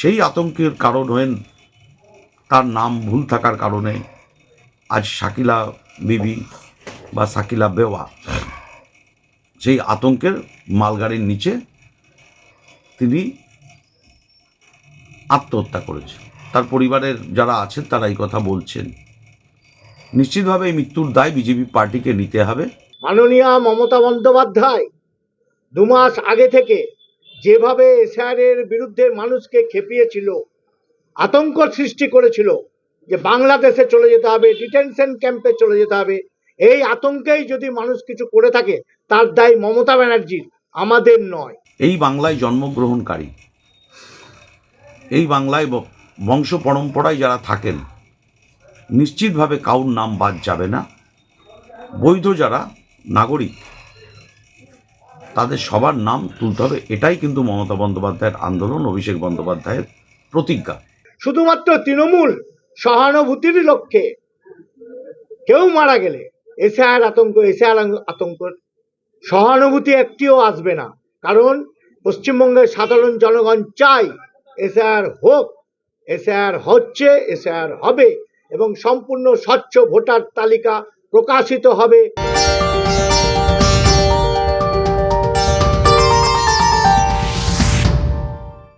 সেই আতঙ্কের কারণ হয়েন তার নাম ভুল থাকার কারণে আজ শাকিলা বিবি বা শাকিলা বেওয়া সেই আতঙ্কের মালগাড়ির নিচে তিনি আত্মহত্যা করেছেন। তার পরিবারের যারা আছেন তারা এই কথা বলছেন। নিশ্চিতভাবে এই মৃত্যুর দায় বিজেপি পার্টিকে নিতে হবে। মাননীয়া মমতা বন্দ্যোপাধ্যায় 2 মাস আগে থেকে যেভাবে এসআইআরের বিরুদ্ধে মানুষকে খেপিয়েছিল, আতঙ্ক সৃষ্টি করেছিল যে বাংলাদেশে চলে যেতে হবে, ডিটেনশন ক্যাম্পে চলে যেতে হবে, এই আতঙ্কেই যদি মানুষ কিছু করে থাকে তার দায় মমতা ব্যানার্জির, আমাদের নয়। এই বাংলায় জন্মগ্রহণকারী, এই বাংলায় বংশ পরম্পরায় যারা থাকেন, নিশ্চিতভাবে কাউর নাম বাদ যাবে না। বৈধ যারা নাগরিক তাদের সবার নাম তুলতে হবে। এটাই কিন্তু মমতা বন্দ্যোপাধ্যায়ের আন্দোলন, অভিষেক বন্দ্যোপাধ্যায়ের প্রতিজ্ঞা। শুধুমাত্র তৃণমূল সহানুভূতির লক্ষ্যে কেউ মারা গেলে এসআইআর আতঙ্ক সহানুভূতি একটিও আসবে না। কারণ পশ্চিমবঙ্গের সাধারণ জনগণ চাই এসআইআর হোক, এসআইআর হচ্ছে, এসআইআর হবে এবং সম্পূর্ণ স্বচ্ছ ভোটার তালিকা প্রকাশিত হবে।